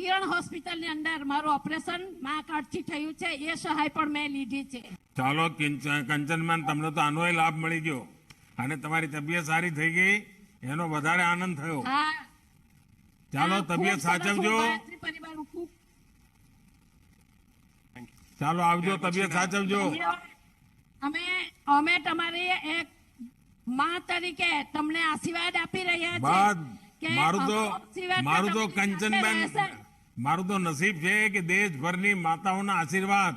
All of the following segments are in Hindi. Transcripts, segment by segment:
કિરણ હોસ્પિટલ ની અંદર મારું ઓપરેશન મા કાર્ડ થી થયું છે, એ સહાય પણ મેં લીધી છે. ચાલો કંચનબેન, તમને તો આનો લાભ મળી ગયો અને તમારી તબિયત સારી થઈ ગઈ, એનો વધારે આનંદ થયો. હા, ચાલો તબિયત સાચવજો. પરિવાર ખૂબ ચાલો આવજો, તબિયત સાચવજો. અમે તમારી એક માં તરીકે તમને આશીર્વાદ આપી રહ્યા બાદ છીએ. મારું તો કંચનબેન, મારું તો નસીબ છે કે દેશભરની માતાઓના આશીર્વાદ,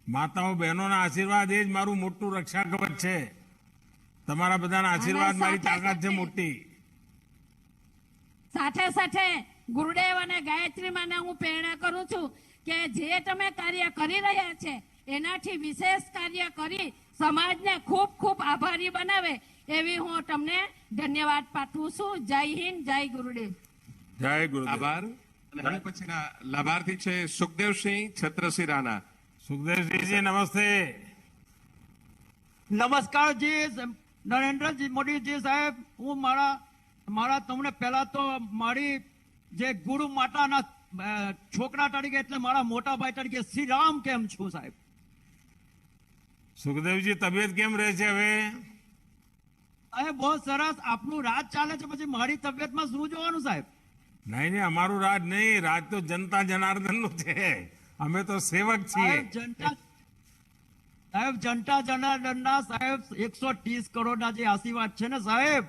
માતાઓ બહેનોના આશીર્વાદ એ જ મારું મોટું રક્ષા કવચ છે. તમારા બધાના આશીર્વાદ મારી તાકાત છે મોટી. સાથે સાથે ગુરુદેવ અને ગાયત્રી માને હું પ્રેરણા કરું છું કે જે તમે કાર્ય કરી રહ્યા છે એનાથી વિશેષ કાર્ય કરી સમાજને ખૂબ ખૂબ આભારી બનાવે એવી હું તમને ધન્યવાદ પાઠવું છું. જય હિન્દ, જય ગુરુદેવ. જય ગુરુદેવ. આભાર. અને પછીના લાભાર્થી છે સુખદેવસિંહ છત્રસિંહ રાણા. સુખદેવસિંહજી નમસ્તે. નમસ્કાર જી નરેન્દ્ર મોદીજી સાહેબ, હું મારા તમને પહેલા તો મારી જે ગુરુ માતાના છોકરા તરીકે એટલે મારા મોટા ભાઈ તરીકે શ્રી રામ કેમ છું સાહેબ. સુખદેવજી તબિયત કેમ રહે છે હવે? અરે બહુ સરસ, આપનું રાજ ચાલે છે, પછી મારી તબિયતમાં શું જોવાનું સાહેબ? નહીં, અમારું રાજ નહીં, રાજ તો જનતા જનાર્દન નું છે. અમે તો સેવક છીએ. સાહેબ જનતા જનાર્દનના સાહેબ 130 કરોડના જે આશીર્વાદ છે ને સાહેબ,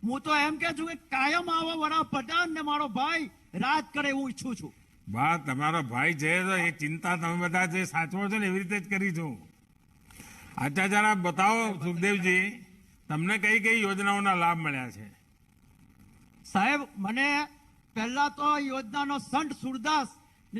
હું તો એમ કે છું કે કાયમ આવો વડાપ્રધાન ને મારો ભાઈ રાજ કરે એવું ઈચ્છું છું. બા તમારો ભાઈ છે તો એ ચિંતા તમે બધા જે સાચવો છો ને એવી રીતે જ કરી છું. અચ્છા, જરા બતાવો સુખદેવજી, તમને કઈ કઈ યોજનાઓના લાભ મળ્યા છે? સાહેબ મને પહેલા તો યોજનાનો સંત સુરદાસ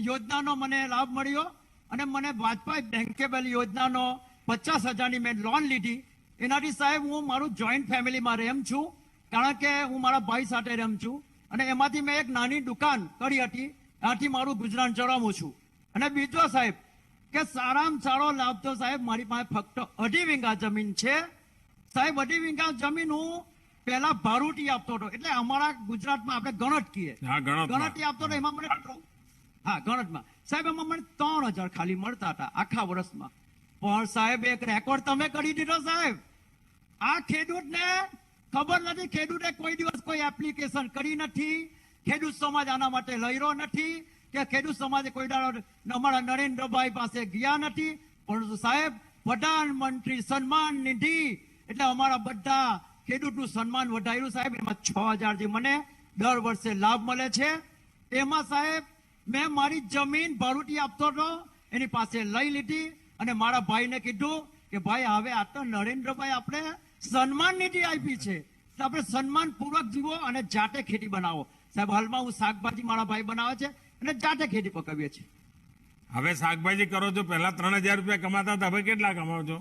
યોજનાનો મને લાભ મળ્યો અને મને વાજપાઈ બેંકેબલ યોજનાનો 50,000ની મેં લોન લીધી. એનાથી સાહેબ હું મારું જોઈન્ટ ફેમિલીમાં રહેમ છું, કારણ કે હું મારા ભાઈ સાથે રહેમ છું અને એમાંથી મેં એક નાની દુકાન કરી હતી, ત્યાંથી મારું ગુજરાન ચલાવું છું. અને બીજો સાહેબ કે સારામાં સારો લાભ તો સાહેબ મારી પાસે ફક્ત 2.5 વીઘા જમીન છે સાહેબ. 2.5 વીઘા જમીન હું પહેલા ભારૂટી આપતો હતો, એટલે અમારા ગુજરાતમાં આપણે ગણત કહીએ, ગણતી આપતો હતો. એમાં મને ગણતમાં સાહેબ એમાં મને 3,000 ખાલી મળતા હતા આખા વર્ષમાં. પણ સાહેબ એક રેકોર્ડ તમે કરી દીધો સાહેબ. આ ખેડૂતને ખબર નથી, ખેડૂતે કોઈ દિવસ કોઈ એપ્લિકેશન કરી નથી, ખેડૂત સમાજ આના માટે લડ્યો નથી કે ખેડૂત સમાજે કોઈ દાડો અમારા નરેન્દ્રભાઈ પાસે ગયા નથી. પરંતુ સાહેબ પ્રધાનમંત્રી સન્માન નિધિ એટલે અમારા બધા ખેડૂતનું સન્માન વધાર્યું સાહેબ. એમાં 6,000 જે મને દર વર્ષે લાભ મળે છે. એમાં સાહેબ મેં મારી જમીન ભારૂટી આપતો હતો, એની પાસે લઈ લીધી અને મારા ભાઈને કીધું કે ભાઈ હવે આ તો નરેન્દ્રભાઈ આપણે સન્માન નિધિ આપી છે, તો આપણે સન્માન પૂર્વક જીવો અને જાતે ખેતી બનાવો. સાહેબ હાલમાં હું શાકભાજી મારા ભાઈ બનાવે છે અને જાતે ખેતી પકવીએ છીએ. હવે શાકભાજી કરો છો, પહેલા 3,000 રૂપિયા કમાતા હતા, હવે કેટલા કમાવો છો?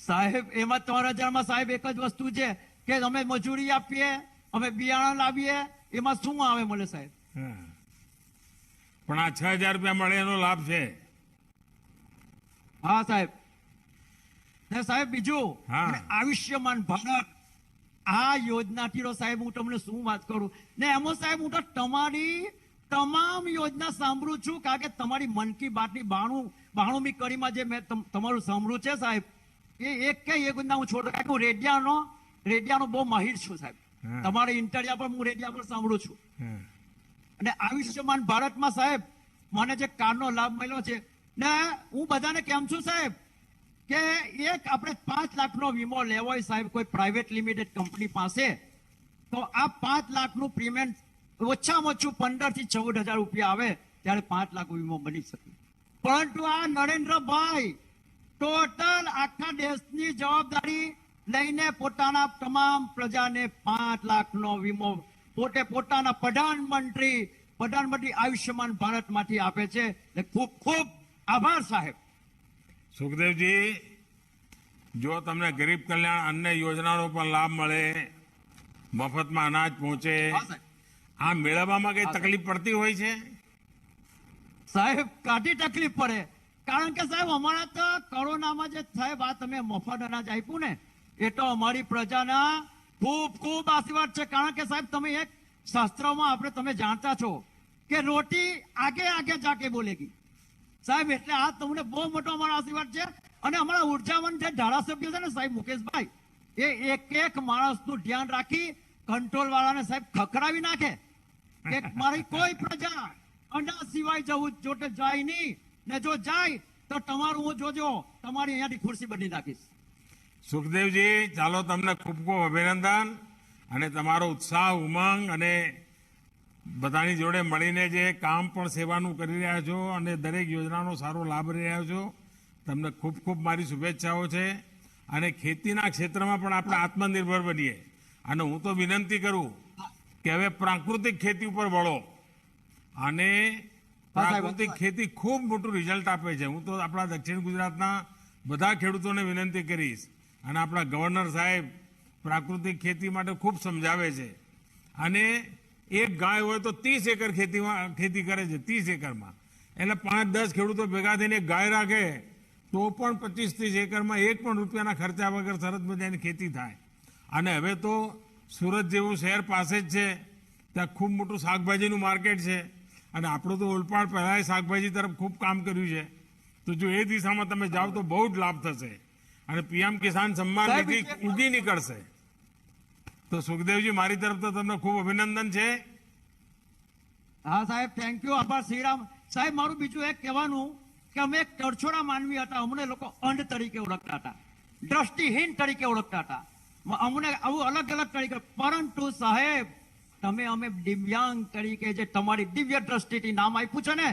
સાહેબ એમાં 3,000માં સાહેબ એક જ વસ્તુ છે કે અમે મજૂરી આપીએ, અમે બિયારણ લાવીએ, એમાં શું આવે મળે સાહેબ? પણ આ 6,000 રૂપિયા મળે એનો લાભ છે. હા સાહેબ. ને સાહેબ બીજું આયુષ્યમાન ભારત આ યોજનાથી તો સાહેબ હું તમને શું વાત કરું ને, એમાં સાહેબ હું તો તમારી તમામ યોજના સાંભળું છું, કારણ કે તમારી મન કી બાતની 92મી કડીમાં જે મેં તમારું સાંભળ્યું છે સાહેબ, એ એક કે એક યોજના હું છોડતો, કારણ કે હું રેડિયાનો બહુ માહિર છું સાહેબ. તમારી ઇન્ટરવ્યુ પર હું રેડિયા પર સાંભળું છું. અને આયુષ્યમાન ભારતમાં સાહેબ મને જે કારનો લાભ મળ્યો છે ને, હું બધાને કેમ છું સાહેબ કે એક આપણે 5 લાખનો વીમો લેવો હોય સાહેબ કોઈ પ્રાઇવેટ લિમિટેડ કંપની પાસે, તો આ 5 લાખનું પ્રીમિયમ ઓછામાં ઓછું 15,000 થી 14,000 રૂપિયા આવે ત્યારે 5 લાખ વીમો બની શકે. પરંતુ આ નરેન્દ્રભાઈ ટોટલ આખા દેશની જવાબદારી લઈને પોતાના તમામ પ્રજાને 5 લાખનો વીમો પોતે પોતાના પ્રધાનમંત્રી આયુષ્યમાન ભારતમાંથી આપે છે. ખૂબ ખૂબ આભાર સાહેબ. સુખદેવજી, જો તમને ગરીબ કલ્યાણ અન્ય યોજનાનો પણ લાભ મળે, મફતમાં અનાજ પહોંચે, આ મેળવવામાં કઈ તકલીફ પડતી હોય છે? સાહેબ કાઢી તકલીફ પડે, કારણ કે સાહેબ અમારા તો કોરોનામાં જે સાહેબ આ તમે મફત અનાજ આપ્યું ને, એ તો અમારી પ્રજાના ખૂબ ખૂબ આશીર્વાદ છે. કારણ કે સાહેબ તમે એક શાસ્ત્રમાં આપણે તમે જાણતા છો કે રોટી આગે આગે જાકે બોલેગી. સાહેબ એટલે આ તમને બહુ મોટો અમારો આશીર્વાદ છે. અને અમારા ઉર્જાવાન જે ધારાસભ્ય છે ને સાહેબ મુકેશભાઈ, એ એક એક માણસનું ધ્યાન રાખી કંટ્રોલ વાળાને સાહેબ ખખડાવી નાખે કે મારી કોઈ પ્રજા અના સિવાય જવું જોટે જાય નહીં, ને જો જાય તો તમારું હું જોજો તમારી અહીંયાથી ખુરશી બદલી નાખીશ. સુખદેવજી, ચાલો તમને ખૂબ ખૂબ અભિનંદન અને તમારો ઉત્સાહ, ઉમંગ અને બધાની જોડે મળીને જે કામ પણ સેવાનું કરી રહ્યા છો અને દરેક યોજનાનો સારો લાભ લઈ રહ્યા છો, તમને ખૂબ ખૂબ મારી શુભેચ્છાઓ છે. અને ખેતીના ક્ષેત્રમાં પણ આપણે આત્મનિર્ભર બનીએ. અને હું તો વિનંતી કરું કે હવે પ્રાકૃતિક ખેતી ઉપર વળો. અને પ્રાકૃતિક ખેતી ખૂબ મોટું રિઝલ્ટ આપે છે. હું તો આપણા દક્ષિણ ગુજરાતના બધા ખેડૂતોને વિનંતી કરીશ. અને આપણા ગવર્નર સાહેબ પ્રાકૃતિક ખેતી માટે ખૂબ સમજાવે છે. અને એક ગાય હોય તો 30 એકર ખેતી કરે છે, 30 એકરમાં. એટલે 5-10 ખેડૂતો ભેગા થઈને એક ગાય રાખે તો પણ 25-30 એકરમાં એક પણ રૂપિયાના ખર્ચા વગર સરસ મજાની ખેતી થાય. અને હવે તો સુરત જેવું શહેર પાસે જ છે, ત્યાં ખૂબ મોટું શાકભાજીનું માર્કેટ છે. અને આપણું તો ઓલપાડ પહેલાં શાકભાજી તરફ ખૂબ કામ કર્યું છે. તો જો એ દિશામાં તમે જાઓ તો બહુ જ લાભ થશે. અને પીએમ કિસાન સન્માન નિધિ ઉગી નીકળશે. તો સુખદેવજી, મારી તરફ તો તમને ખૂબ અભિનંદન છે. હા સાહેબ, થેન્ક યુ, આભાર શ્રીરામ. સાહેબ મારું બીજું એક કહેવાનું કે અમે એક તરછોડા માનવી હતા. અમને લોકો અંધ તરીકે ઓળખતા હતા, દ્રષ્ટિહીન તરીકે ઓળખતા હતા, અમને આવું અલગ અલગ તરીકે. પરંતુ સાહેબ તમે અમે દિવ્યાંગ તરીકે જે તમારી દિવ્ય દ્રષ્ટિથી નામ આપ્યું છે ને,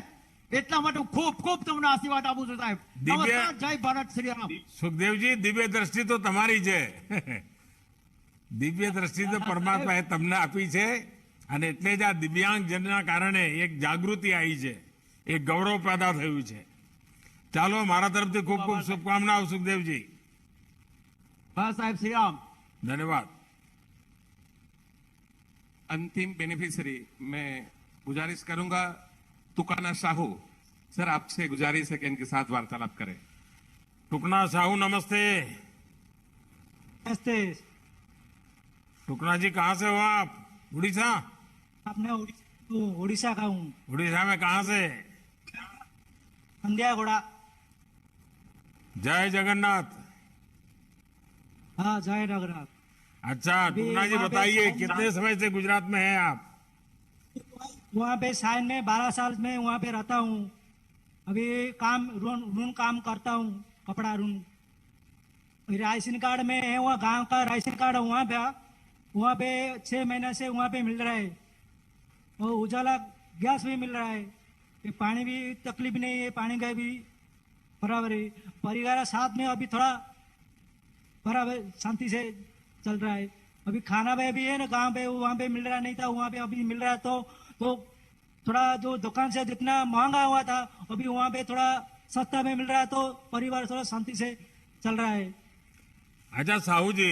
એટલા માટે ખૂબ ખૂબ તમને આશીર્વાદ આપું છું સાહેબ. નમસ્કાર, જય ભારત, શ્રી રામ. સુખદેવજી, દિવ્ય દ્રષ્ટિ તો તમારી છે. દિવ્ય દ્રષ્ટિ તો પરમાત્માએ તમને આપી છે. અને એટલે જ આ દિવ્યાંગ જનના કારણે એક જાગૃતિ આવી છે, એક ગૌરવ પેદા થયું છે. ચાલો, મારા તરફથી ખૂબ ખૂબ શુભકામનાઓ સુખદેવજી. હા સાહેબ, શ્રી રામ. ધન્યવાદ. अंतिम बेनिफिशियरी मैं गुजारिश करूंगा तुकाना साहू सर, आपसे गुजारिश है कि इनके साथ वार्तालाप करें. टुकना साहू, नमस्ते. नमस्ते। टुकना जी, कहाँ से हो आप? उड़ीसा? आपने उड़ीसा का हूँ। उड़ीसा में कहाँ से? अंदियागोड़ा। जय जगन्नाथ। हाँ, जय जगन्नाथ। अच्छा, टुकना जी बताइए, कितने समय से गुजरात में हैं आप? वहाँ पे साइन में 12 साल में वहाँ पे रहता हूँ। अभी काम रून काम करता हूँ, कपड़ा रून। राशन कार्ड में है, वहाँ गांव का राशन कार्ड वहाँ पे 6 महीने से वहाँ पे मिल रहा है। और उजाला गैस भी मिल रहा है। ये पानी भी तकलीफ नहीं है, पानी का भी बराबर है। परिवार साथ में अभी थोड़ा बराबर शांति से चल रहा है। अभी खाना भी है ना, गांव पे वहाँ पे मिल रहा नहीं था, वहाँ पे अभी मिल रहा है। तो थोड़ा जो दुकान से जितना महंगा हुआ था, अभी वहाँ पे थोड़ा सस्ता में मिल रहा है, तो परिवार थोड़ा शांति से चल रहा है। अच्छा साहू जी,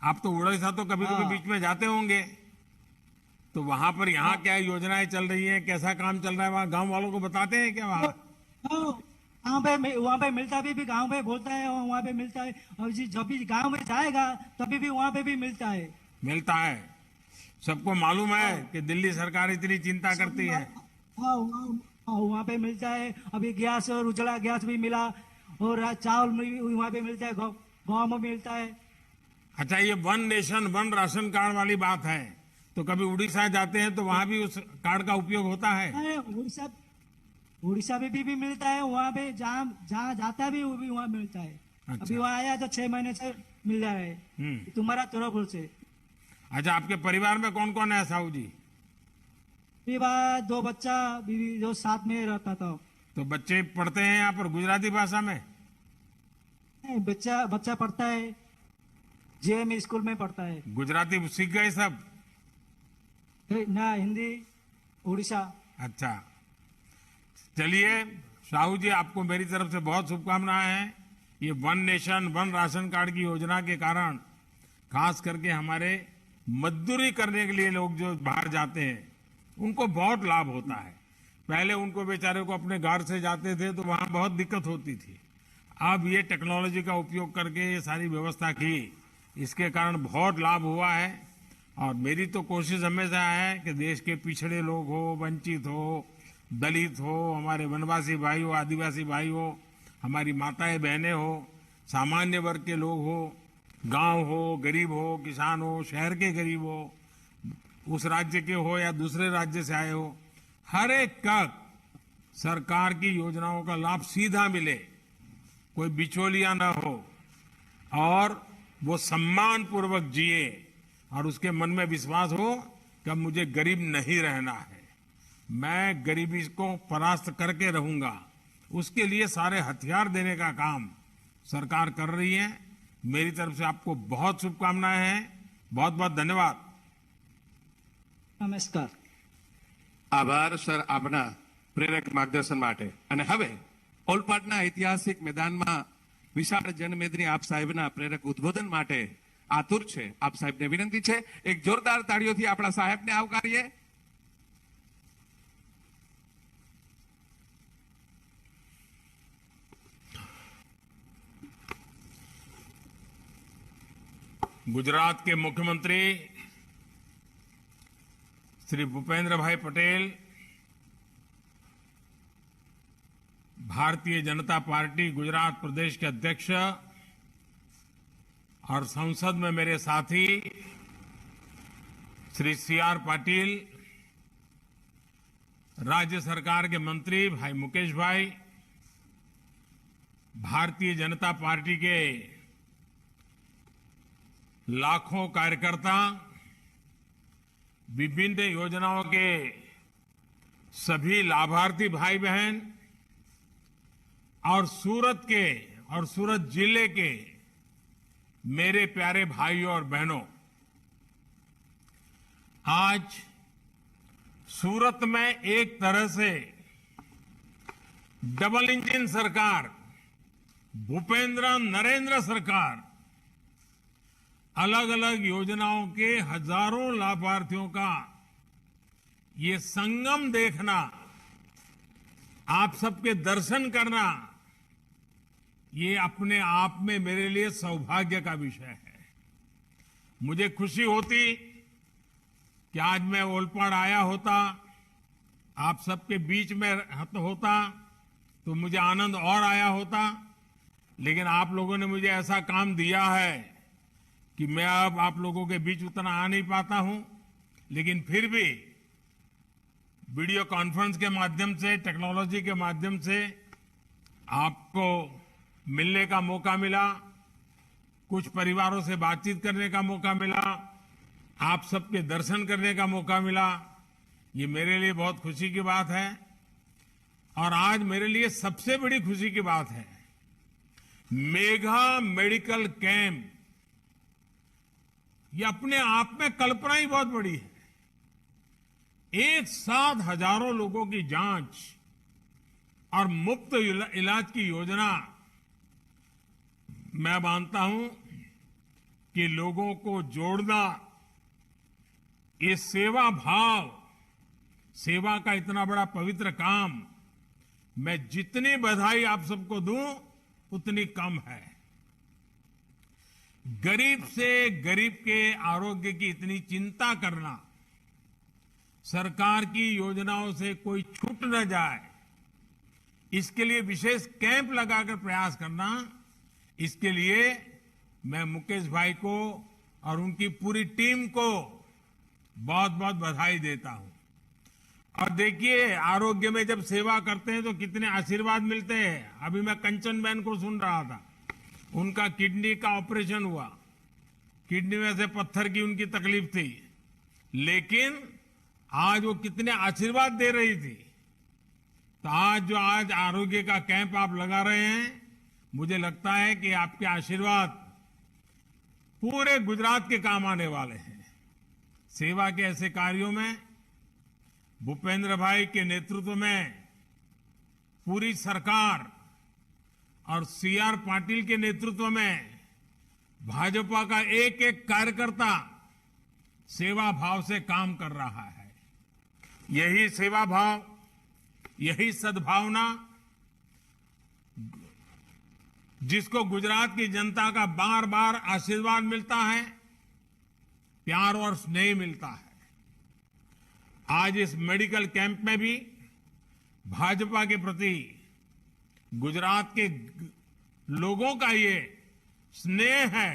आप तो उड़ीसा तो कभी कभी बीच में जाते होंगे, तो वहां पर यहाँ क्या योजनाएं चल रही हैं, कैसा काम चल रहा है, वहाँ गांव वालों को बताते हैं क्या? वहाँ पे मिलता भी गांव पे बोलता है, वहाँ पे मिलता है। और जब भी गांव में जाएगा तभी भी वहाँ पे भी मिलता है। मिलता है। सबको मालूम है कि दिल्ली सरकार इतनी चिंता करती है। हाँ, वहाँ पे मिलता है। अभी गैस और उजला गैस भी मिला, और चावल भी वहाँ पे मिलता है, गाँव में मिलता है। अच्छा, ये 1 नेशन 1 राशन कार्ड वाली बात है, तो कभी उड़ीसा जाते हैं तो वहां भी उस कार्ड का उपयोग होता है? उड़ीसा में भी मिलता है। वहाँ पे जहाँ जाता है भी वो भी वहाँ मिलता है। अच्छा। अभी वहाँ आया तो 6 महीने से मिल रहा है तुम्हारा तरफ से। अच्छा, आपके परिवार में कौन कौन है साहू जी? 2 बच्चा, बीवी जो साथ में रहता था। तो बच्चे पढ़ते हैं यहाँ पर गुजराती भाषा में? बच्चा पढ़ता है, जेएम स्कूल में पढ़ता है। गुजराती सीख गए सब? ना, हिंदी उड़ीसा। अच्छा, चलिए साहू जी, आपको मेरी तरफ से बहुत शुभकामनाएं हैं। ये 1 नेशन 1 राशन कार्ड की योजना के कारण खास करके हमारे मजदूरी करने के लिए लोग जो बाहर जाते हैं उनको बहुत लाभ होता है। पहले उनको बेचारे को अपने घर से जाते थे तो वहाँ बहुत दिक्कत होती थी। अब ये टेक्नोलॉजी का उपयोग करके ये सारी व्यवस्था की, इसके कारण बहुत लाभ हुआ है। और मेरी तो कोशिश हमेशा है कि देश के पिछड़े लोग हो, वंचित हो, दलित हो, हमारे वनवासी भाई हो, आदिवासी भाई हो, हमारी माताएं बहनें हो, सामान्य वर्ग के लोग हो, गांव हो, गरीब हो, किसान हो, शहर के गरीब हो, उस राज्य के हो या दूसरे राज्य से आए हो, हर एक का सरकार की योजनाओं का लाभ सीधा मिले, कोई बिचौलिया न हो और वो सम्मान पूर्वक जिए और उसके मन में विश्वास हो कि अब मुझे गरीब नहीं रहना है, मैं गरीबी को परास्त करके रहूंगा। उसके लिए सारे हथियार देने का काम सरकार कर रही है। मेरी तरफ से आपको बहुत शुभकामनाएं हैं। बहुत बहुत धन्यवाद। નમસ્કાર. આભાર સર આપના પ્રેરક માર્ગદર્શન માટે. અને હવે ઓલપાડના ઐતિહાસિક મેદાનમાં વિશાળ જનમેદની આપ સાહેબના પ્રેરક ઉદ્બોધન માટે આતુર છે. આપ સાહેબને વિનંતી છે એક જોરદાર તાળીઓથી આપણા સાહેબને આવકારીએ. गुजरात के मुख्यमंत्री श्री भूपेंद्र भाई पटेल, भारतीय जनता पार्टी गुजरात प्रदेश के अध्यक्ष और संसद में मेरे साथी श्री सीआर पाटिल, राज्य सरकार के मंत्री भाई मुकेश भाई, भारतीय जनता पार्टी के लाखों कार्यकर्ता, विभिन्न योजनाओं के सभी लाभार्थी भाई बहन और सूरत जिले के मेरे प्यारे भाइयों और बहनों, आज सूरत में एक तरह से डबल इंजन सरकार, भूपेंद्र नरेंद्र सरकार, अलग अलग योजनाओं के हजारों लाभार्थियों का ये संगम देखना, आप सबके दर्शन करना, ये अपने आप में मेरे लिए सौभाग्य का विषय है। मुझे खुशी होती कि आज मैं ओलपाड़ आया होता, आप सबके बीच में होता तो मुझे आनंद और आया होता, लेकिन आप लोगों ने मुझे ऐसा काम दिया है कि मैं अब आप लोगों के बीच उतना आ नहीं पाता हूं, लेकिन फिर भी वीडियो कॉन्फ्रेंस के माध्यम से, टेक्नोलॉजी के माध्यम से आपको मिलने का मौका मिला, कुछ परिवारों से बातचीत करने का मौका मिला, आप सबके दर्शन करने का मौका मिला। ये मेरे लिए बहुत खुशी की बात है। और आज मेरे लिए सबसे बड़ी खुशी की बात है, मेगा मेडिकल कैंप, ये अपने आप में कल्पना ही बहुत बड़ी है। एक साथ हजारों लोगों की जांच और मुफ्त इलाज की योजना, मैं मानता हूं कि लोगों को जोड़ना, ये सेवा भाव, सेवा का इतना बड़ा पवित्र काम, मैं जितनी बधाई आप सबको दूं उतनी कम है। गरीब से गरीब के आरोग्य की इतनी चिंता करना, सरकार की योजनाओं से कोई छूट न जाए, इसके लिए विशेष कैंप लगाकर प्रयास करना, इसके लिए मैं मुकेश भाई को और उनकी पूरी टीम को बहुत बहुत बधाई देता हूं। और देखिए, आरोग्य में जब सेवा करते हैं तो कितने आशीर्वाद मिलते हैं। अभी मैं कंचन बहन को सुन रहा था, उनका किडनी का ऑपरेशन हुआ, किडनी में से पत्थर की उनकी तकलीफ थी, लेकिन आज वो कितने आशीर्वाद दे रही थी। तो आज आरोग्य का कैंप आप लगा रहे हैं, मुझे लगता है कि आपके आशीर्वाद पूरे गुजरात के काम आने वाले हैं। सेवा के ऐसे कार्यों में भूपेंद्र भाई के नेतृत्व में पूरी सरकार और सीआर पाटिल के नेतृत्व में भाजपा का एक एक कार्यकर्ता सेवा भाव से काम कर रहा है। यही सेवा भाव, यही सद्भावना जिसको गुजरात की जनता का बार बार आशीर्वाद मिलता है प्यार और स्नेह मिलता है। आज इस मेडिकल कैंप में भी भाजपा के प्रति गुजरात के लोगों का ये स्नेह है।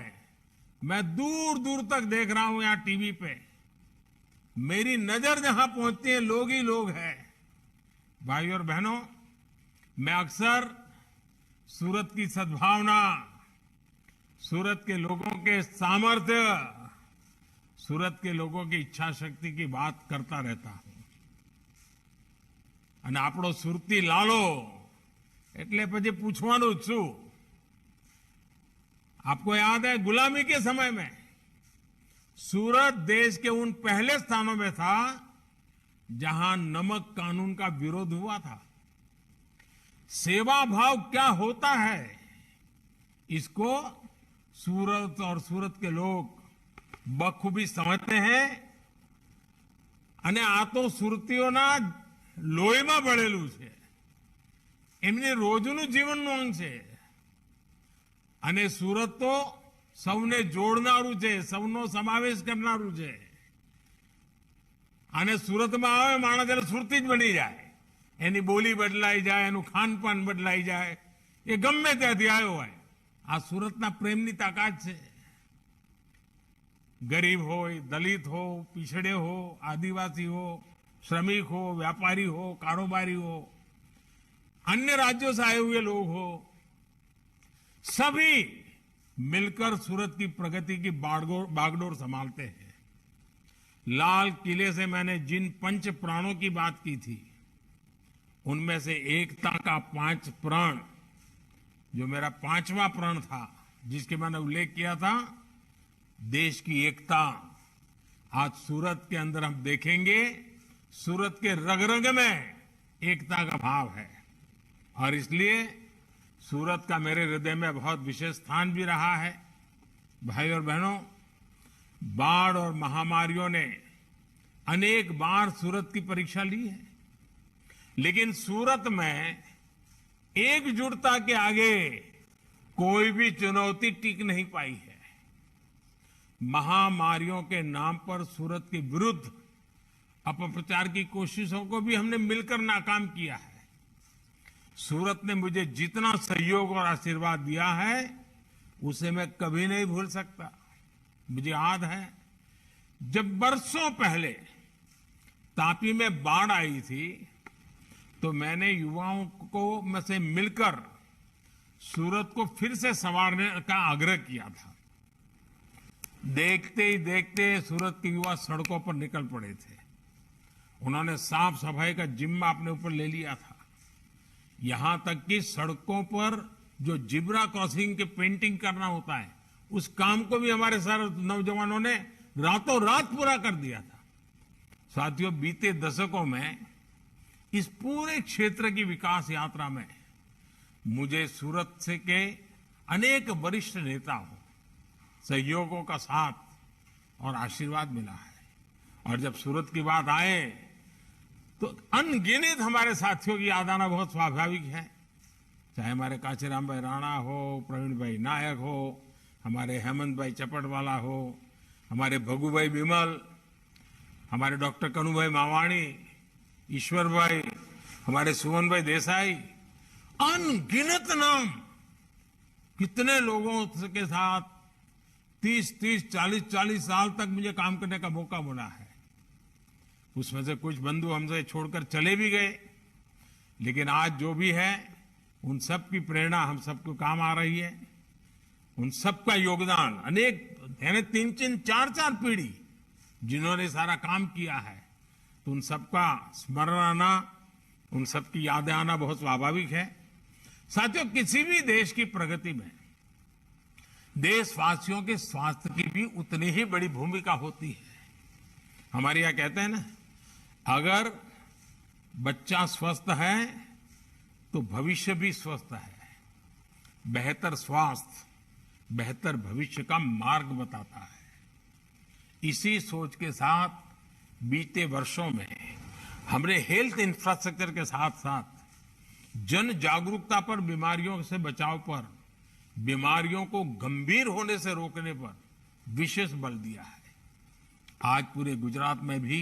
मैं दूर दूर तक देख रहा हूं यहां टीवी पे, मेरी नजर जहां पहुंचती है लोग ही लोग हैं। भाई और बहनों, मैं अक्सर सूरत की सद्भावना, सूरत के लोगों के सामर्थ्य, सूरत के लोगों की इच्छा शक्ति की बात करता रहता हूं। અને આપણો સુરતી લાલો એટલે પછી પૂછવાનું જ છું। आपको याद है गुलामी के समय में सूरत देश के उन पहले स्थानों में था जहां नमक कानून का विरोध हुआ था। सेवा भाव क्या होता है इसको सूरत और सूरत के लोग बखूबी समझते हैं। અને આ તો સુરતીઓના લોહીમાં ભળેલું છે, એમની રોજનું જીવનનું અંગ છે। અને સુરત તો સૌને જોડનારું છે, સૌનો સમાવેશ કરનારું છે। અને સુરતમાં આવે માણસ એટલે સુરતી જ બની જાય, એની બોલી બદલાઈ જાય, એનું ખાનપાન બદલાઈ જાય, એ ગમે ત્યાંથી આવ્યો હોય। આ સુરતના પ્રેમની તાકાત છે। गरीब हो, दलित हो, पिछड़े हो, आदिवासी हो, श्रमिक हो, व्यापारी हो, कारोबारी हो, अन्य राज्यों से आए हुए लोग हो, सभी मिलकर सूरत की प्रगति की बागडोर संभालते हैं। लाल किले से मैंने जिन पंच प्राणों की बात की थी, उनमें से एकता का 5 प्राण, जो मेरा 5वां प्राण था, जिसके मैंने उल्लेख किया था, देश की एकता, आज सूरत के अंदर हम देखेंगे सूरत के रग रग में एकता का भाव है। और इसलिए सूरत का मेरे हृदय में बहुत विशेष स्थान भी रहा है। भाई और बहनों, बाढ़ और महामारियों ने अनेक बार सूरत की परीक्षा ली है, लेकिन सूरत में एकजुटता के आगे कोई भी चुनौती टिक नहीं पाई है। महामारियों के नाम पर सूरत के विरुद्ध अपप्रचार की कोशिशों को भी हमने मिलकर नाकाम किया है। सूरत ने मुझे जितना सहयोग और आशीर्वाद दिया है उसे मैं कभी नहीं भूल सकता। मुझे याद है जब बरसों पहले तापी में बाढ़ आई थी तो मैंने युवाओं को में से मिलकर सूरत को फिर से संवारने का आग्रह किया था। देखते ही देखते सूरत के युवा सड़कों पर निकल पड़े थे। उन्होंने साफ सफाई का जिम्मा अपने ऊपर ले लिया था। यहां तक कि सड़कों पर जो जिब्रा क्रॉसिंग के पेंटिंग करना होता है, उस काम को भी हमारे सारे नौजवानों ने रातों रात पूरा कर दिया था। साथियों, बीते दशकों में इस पूरे क्षेत्र की विकास यात्रा में मुझे सूरत से के अनेक वरिष्ठ नेताओं, सहयोगों का साथ और आशीर्वाद मिला है। और जब सूरत की बात आए तो अनगिनत हमारे साथियों की याद आना बहुत स्वाभाविक है। चाहे हमारे कांचीराम भाई राणा हो, प्रवीण भाई नायक हो, हमारे हेमंत भाई चपटवाला हो, हमारे भगू भाई बिमल, हमारे डॉक्टर कनु भाई मावाणी, ईश्वर भाई, हमारे सुमन भाई देसाई, अनगिनत नाम। कितने लोगों के साथ 30-30, 40-40 साल तक मुझे काम करने का मौका मिला है। उसमें से कुछ बंधु हमसे छोड़कर चले भी गए, लेकिन आज जो भी है उन सब की प्रेरणा हम सबको काम आ रही है। उन सबका योगदान अनेक, यानी 3-3, 4-4 पीढ़ी जिन्होंने सारा काम किया है, तो उन सबका स्मरण आना, उन सबकी यादें आना बहुत स्वाभाविक है। साथियों, किसी भी देश की प्रगति में देशवासियों के स्वास्थ्य की भी उतनी ही बड़ी भूमिका होती है। हमारे यहां कहते हैं ना, अगर बच्चा स्वस्थ है तो भविष्य भी स्वस्थ है। बेहतर स्वास्थ्य बेहतर भविष्य का मार्ग बताता है। इसी सोच के साथ बीते वर्षों में हमने हेल्थ इंफ्रास्ट्रक्चर के साथ साथ जन जागरूकता पर, बीमारियों से बचाव पर, बीमारियों को गंभीर होने से रोकने पर विशेष बल दिया है। आज पूरे गुजरात में भी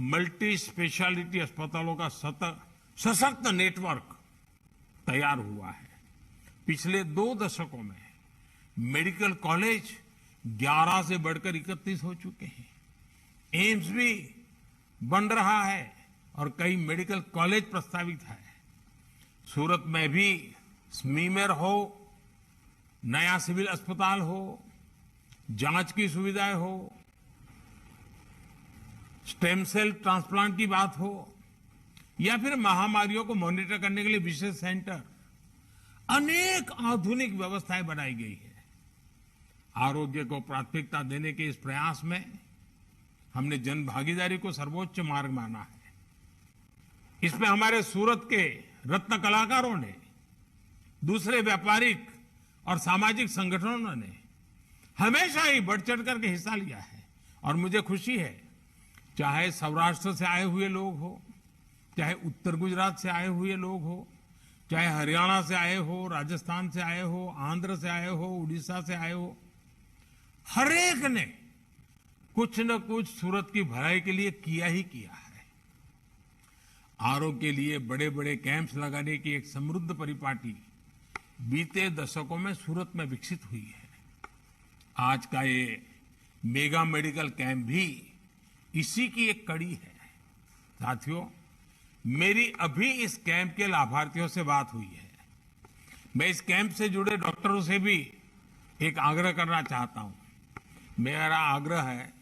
मल्टी स्पेशलिटी अस्पतालों का सशक्त नेटवर्क तैयार हुआ है। पिछले 2 दशकों में मेडिकल कॉलेज 11 से बढ़कर 31 हो चुके हैं। एम्स भी बन रहा है और कई मेडिकल कॉलेज प्रस्तावित है। सूरत में भी स्मीमेर हो, नया सिविल अस्पताल हो, जांच की सुविधाएं हो, स्टेम सेल ट्रांसप्लांट की बात हो, या फिर महामारियों को मॉनिटर करने के लिए विशेष सेंटर, अनेक आधुनिक व्यवस्थाएं बनाई गई है। आरोग्य को प्राथमिकता देने के इस प्रयास में हमने जन भागीदारी को सर्वोच्च मार्ग माना है। इसमें हमारे सूरत के रत्न कलाकारों ने, दूसरे व्यापारिक और सामाजिक संगठनों ने हमेशा ही बढ़ चढ़ करके हिस्सा लिया है। और मुझे खुशी है, चाहे सौराष्ट्र से आए हुए लोग हो, चाहे उत्तर गुजरात से आए हुए लोग हो, चाहे हरियाणा से आए हो, राजस्थान से आए हो, आंध्र से आए हो, उड़ीसा से आए हो, हर एक ने कुछ न कुछ सूरत की भलाई के लिए किया ही किया है। आरोग्य के लिए बड़े बड़े कैंप्स लगाने की एक समृद्ध परिपाटी बीते दशकों में सूरत में विकसित हुई है। आज का ये मेगा मेडिकल कैंप भी इसी की एक कड़ी है। साथियों, मेरी अभी इस कैंप के लाभार्थियों से बात हुई है। मैं इस कैंप से जुड़े डॉक्टरों से भी एक आग्रह करना चाहता हूं। मेरा आग्रह है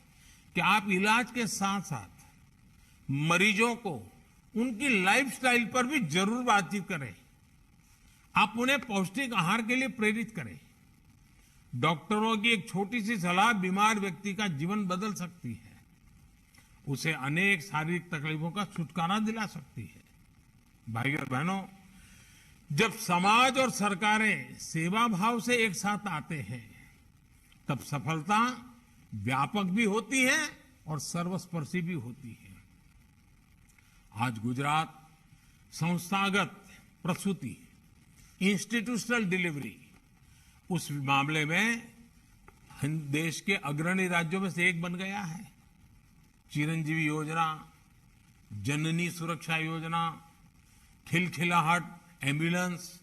कि आप इलाज के साथ साथ मरीजों को उनकी लाइफस्टाइल पर भी जरूर बातचीत करें। आप उन्हें पौष्टिक आहार के लिए प्रेरित करें। डॉक्टरों की एक छोटी सी सलाह बीमार व्यक्ति का जीवन बदल सकती है, उसे अनेक शारीरिक तकलीफों का छुटकारा दिला सकती है। भाइयों और बहनों, जब समाज और सरकारें सेवा भाव से एक साथ आते हैं, तब सफलता व्यापक भी होती है और सर्वस्पर्शी भी होती है। आज गुजरात संस्थागत प्रसूति, इंस्टीट्यूशनल डिलीवरी, उस मामले में देश के अग्रणी राज्यों में से एक बन गया है। चिरंजीवी योजना, जननी सुरक्षा योजना, खिलखिलाहट एम्बुलेंस,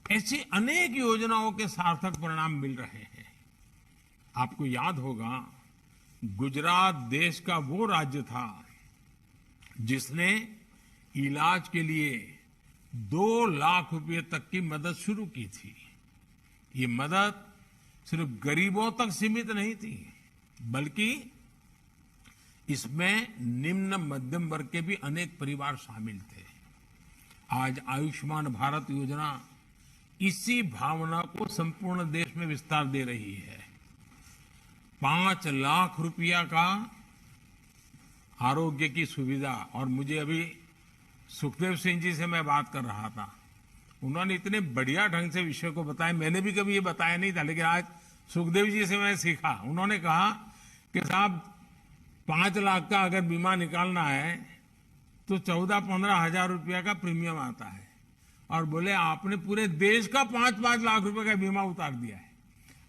ऐसी अनेक योजनाओं के सार्थक परिणाम मिल रहे हैं। आपको याद होगा, गुजरात देश का वो राज्य था जिसने इलाज के लिए 2 लाख रुपए तक की मदद शुरू की थी। ये मदद सिर्फ गरीबों तक सीमित नहीं थी, बल्कि इसमें निम्न मध्यम वर्ग के भी अनेक परिवार शामिल थे। आज आयुष्मान भारत योजना इसी भावना को संपूर्ण देश में विस्तार दे रही है। 5 लाख रुपया का आरोग्य की सुविधा। और मुझे अभी सुखदेव सिंह जी से मैं बात कर रहा था, उन्होंने इतने बढ़िया ढंग से विषय को बताया। मैंने भी कभी ये बताया नहीं था, लेकिन आज सुखदेव जी से मैंने सीखा। उन्होंने कहा कि साहब 5 लाख का अगर बीमा निकालना है तो 14-15 हजार रुपया का प्रीमियम आता है, और बोले आपने पूरे देश का 5-5 लाख रुपए का बीमा उतार दिया है।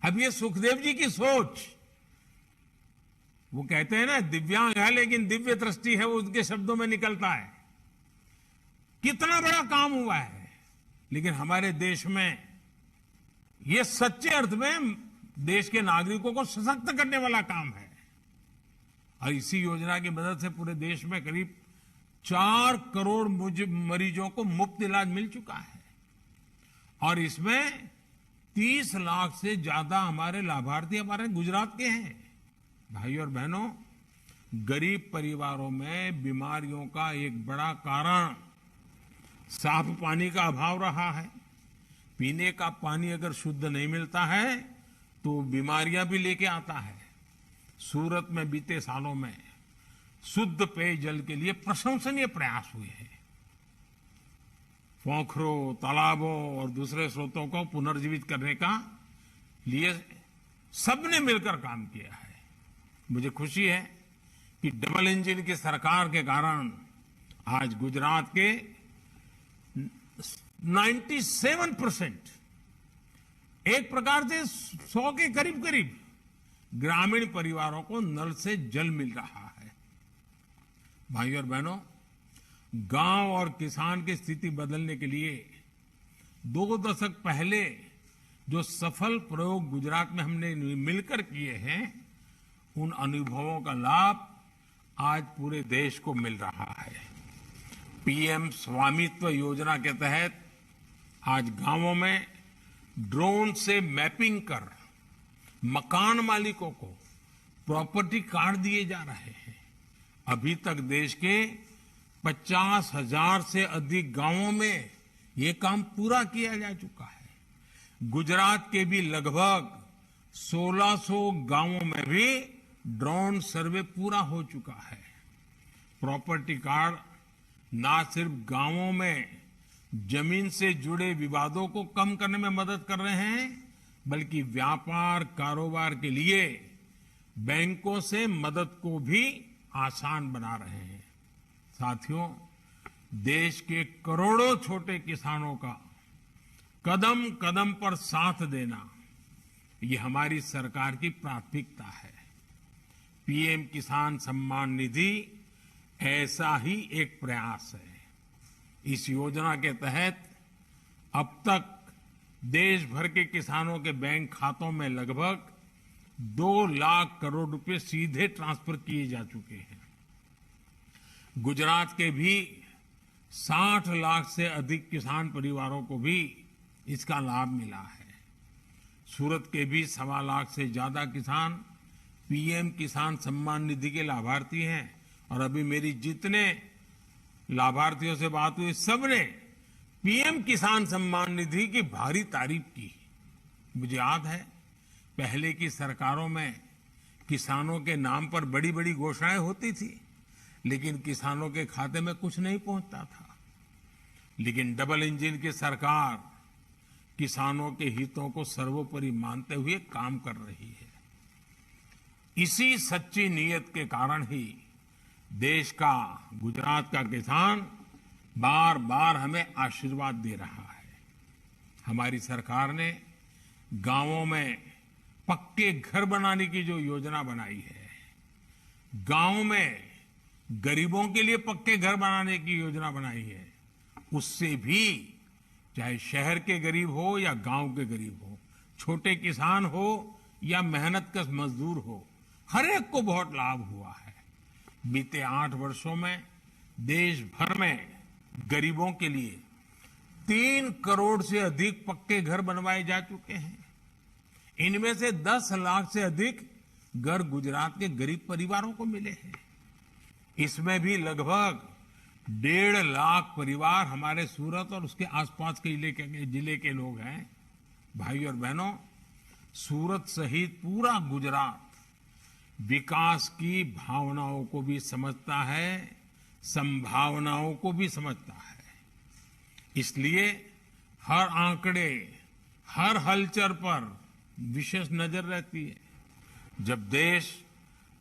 अब ये सुखदेव जी की सोच, वो कहते हैं ना दिव्यांग है लेकिन दिव्य दृष्टि है, वो उनके शब्दों में निकलता है। कितना बड़ा काम हुआ है, लेकिन हमारे देश में ये सच्चे अर्थ में देश के नागरिकों को सशक्त करने वाला काम है। और इसी योजना की मदद से पूरे देश में करीब 4 करोड़ मरीजों को मुफ्त इलाज मिल चुका है, और इसमें 30 लाख से ज्यादा हमारे लाभार्थी हमारे गुजरात के हैं। भाइयों और बहनों, गरीब परिवारों में बीमारियों का एक बड़ा कारण साफ पानी का अभाव रहा है। पीने का पानी अगर शुद्ध नहीं मिलता है तो बीमारियां भी लेके आता है। सूरत में बीते सालों में शुद्ध पेयजल के लिए प्रशंसनीय प्रयास हुए हैं। पोखरों, तालाबों और दूसरे स्रोतों को पुनर्जीवित करने का लिए सबने मिलकर काम किया है। मुझे खुशी है कि डबल इंजन की सरकार के कारण आज गुजरात के 97%, एक प्रकार से 100 के करीब करीब ग्रामीण परिवारों को नल से जल मिल रहा है। भाइयों और बहनों, गांव और किसान की स्थिति बदलने के लिए 2 दशक पहले जो सफल प्रयोग गुजरात में हमने मिलकर किए हैं, उन अनुभवों का लाभ आज पूरे देश को मिल रहा है। पीएम स्वामित्व योजना के तहत आज गांवों में ड्रोन से मैपिंग कर मकान मालिकों को प्रॉपर्टी कार्ड दिए जा रहे हैं। अभी तक देश के 50,000 से अधिक गांवों में ये काम पूरा किया जा चुका है। गुजरात के भी लगभग 1600 गांवों में भी ड्रोन सर्वे पूरा हो चुका है। प्रॉपर्टी कार्ड ना सिर्फ गांवों में जमीन से जुड़े विवादों को कम करने में मदद कर रहे हैं, बल्कि व्यापार कारोबार के लिए बैंकों से मदद को भी आसान बना रहे हैं। साथियों, देश के करोड़ों छोटे किसानों का कदम कदम पर साथ देना, ये हमारी सरकार की प्राथमिकता है। पीएम किसान सम्मान निधि ऐसा ही एक प्रयास है। इस योजना के तहत अब तक देश भर के किसानों के बैंक खातों में लगभग 2 लाख करोड़ रुपए सीधे ट्रांसफर किए जा चुके हैं। गुजरात के भी 60 लाख से अधिक किसान परिवारों को भी इसका लाभ मिला है। सूरत के भी 1.25 लाख से ज्यादा किसान पीएम किसान सम्मान निधि के लाभार्थी हैं, और अभी मेरी जितने लाभार्थियों से बात हुई, सबने पीएम किसान सम्मान निधि की भारी तारीफ की। मुझे याद है, पहले की सरकारों में किसानों के नाम पर बड़ी बड़ी घोषणाएं होती थी, लेकिन किसानों के खाते में कुछ नहीं पहुंचता था। लेकिन डबल इंजन की सरकार किसानों के हितों को सर्वोपरि मानते हुए काम कर रही है। इसी सच्ची नीयत के कारण ही देश का, गुजरात का किसान बार बार हमें आशीर्वाद दे रहा है। हमारी सरकार ने गांवों में पक्के घर बनाने की जो योजना बनाई है, गांव में गरीबों के लिए पक्के घर बनाने की योजना बनाई है, उससे भी चाहे शहर के गरीब हो या गांव के गरीब हो, छोटे किसान हो या मेहनतकश मजदूर हो, हर एक को बहुत लाभ हुआ है। बीते 8 वर्षों में देश भर में गरीबों के लिए 3 करोड़ से अधिक पक्के घर बनवाए जा चुके हैं। इनमें से 10 लाख से अधिक घर गुजरात के गरीब परिवारों को मिले हैं। इसमें भी लगभग 1.5 लाख परिवार हमारे सूरत और उसके आसपास के जिले के लोग हैं। भाई और बहनों, सूरत सहित पूरा गुजरात विकास की भावनाओं को भी समझता है, संभावनाओं को भी समझता है। इसलिए हर आंकड़े, हर हलचल पर विशेष नजर रहती है। जब देश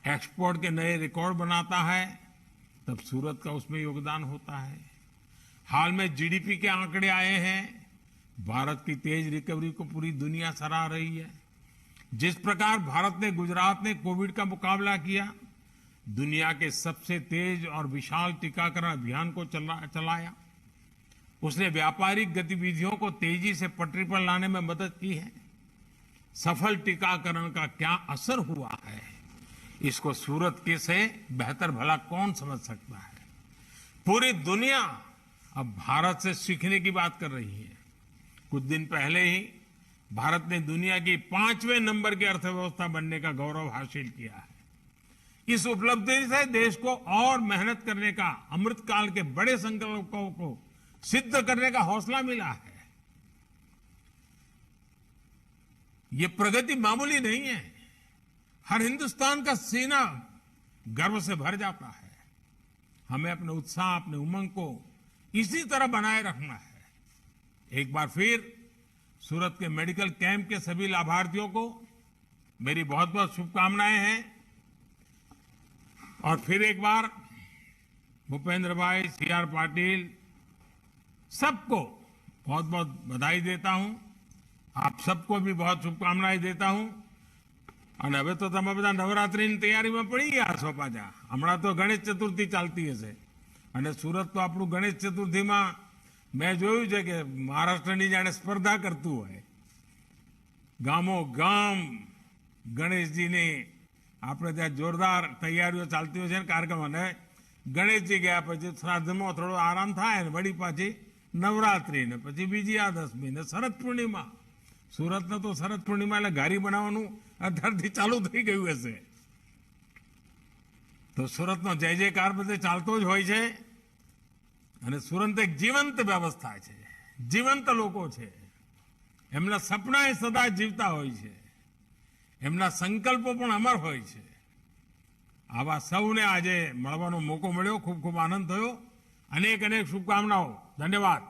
एक्सपोर्ट के नए रिकॉर्ड बनाता है, तब सूरत का उसमें योगदान होता है। हाल में जीडीपी के आंकड़े आए हैं। भारत की तेज रिकवरी को पूरी दुनिया सराह रही है। जिस प्रकार भारत ने, गुजरात ने कोविड का मुकाबला किया, दुनिया के सबसे तेज और विशाल टीकाकरण अभियान को चलाया, उसने व्यापारिक गतिविधियों को तेजी से पटरी पर लाने में मदद की है। सफल टीकाकरण का क्या असर हुआ है, इसको सूरत के से बेहतर भला कौन समझ सकता है। पूरी दुनिया अब भारत से सीखने की बात कर रही है। कुछ दिन पहले ही भारत ने दुनिया की 5वें नंबर की अर्थव्यवस्था बनने का गौरव हासिल किया है। इस उपलब्धि से देश को और मेहनत करने का, अमृतकाल के बड़े संकल्पों को सिद्ध करने का हौसला मिला है। ये प्रगति मामूली नहीं है। हर हिंदुस्तान का सीना गर्व से भर जाता है। हमें अपने उत्साह, अपने उमंग को इसी तरह बनाए रखना है। एक बार फिर सूरत के मेडिकल कैंप के सभी लाभार्थियों को मेरी बहुत बहुत शुभकामनाएं हैं। और फिर एक बार भूपेंद्र भाई, सीआर पाटिल, सबको बहुत बहुत बधाई देता हूं। आप सबको भी बहुत शुभकामनाएं देता हूं। અને હવે તો તમે બધા નવરાત્રીની તૈયારીમાં પડી ગયા છો પાછા. હમણાં તો ગણેશ ચતુર્થી ચાલતી હશે અને સુરત તો આપણું ગણેશ ચતુર્થીમાં મેં જોયું છે કે મહારાષ્ટ્રની જાણે સ્પર્ધા કરતું હોય. ગામો ગામ ગણેશજીની આપણે ત્યાં જોરદાર તૈયારીઓ ચાલતી હોય છે ને કાર્યક્રમ. અને ગણેશજી ગયા પછી શ્રાદ્ધમાં થોડો આરામ થાય ને વળી પાછી નવરાત્રી ને પછી વિજયાદશમી ને શરદ પૂર્ણિમા. સુરતને તો શરદ પૂર્ણિમા એટલે ઘારી બનાવવાનું અત્યારથી ચાલુ થઈ ગયું હશે. તો સુરતનો જય જયકાર બધે ચાલતો જ હોય છે. અને સુરત એક જીવંત વ્યવસ્થા છે, જીવંત લોકો છે. એમના સપના એ સદા જીવતા હોય છે, એમના સંકલ્પો પણ અમર હોય છે. આવા સૌને આજે મળવાનો મોકો મળ્યો, ખૂબ ખૂબ આનંદ થયો. અનેક અનેક શુભકામનાઓ. ધન્યવાદ.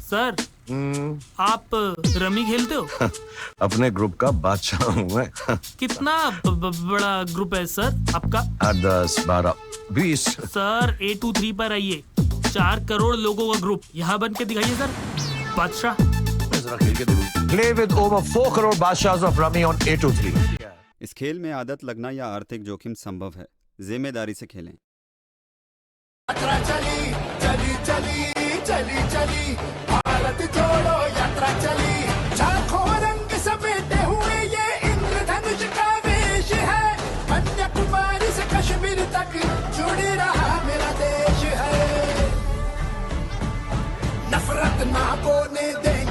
सर आप रमी खेलते हो? अपने ग्रुप का बादशाह हूँ मैं. कितना बड़ा ग्रुप है सर आपका? 8, 10, 12, 20. सर A23 पर आइए, 4 करोड़ लोगों का ग्रुप यहाँ बन के दिखाइए सर. बादशाह Play with over 4 crore बादशाहs of Rummy on A23. इस खेल में आदत लगना या आर्थिक जोखिम संभव है. जिम्मेदारी से खेलें. चली चली चली चली चली भारत छोड़ो यात्रा चली झांको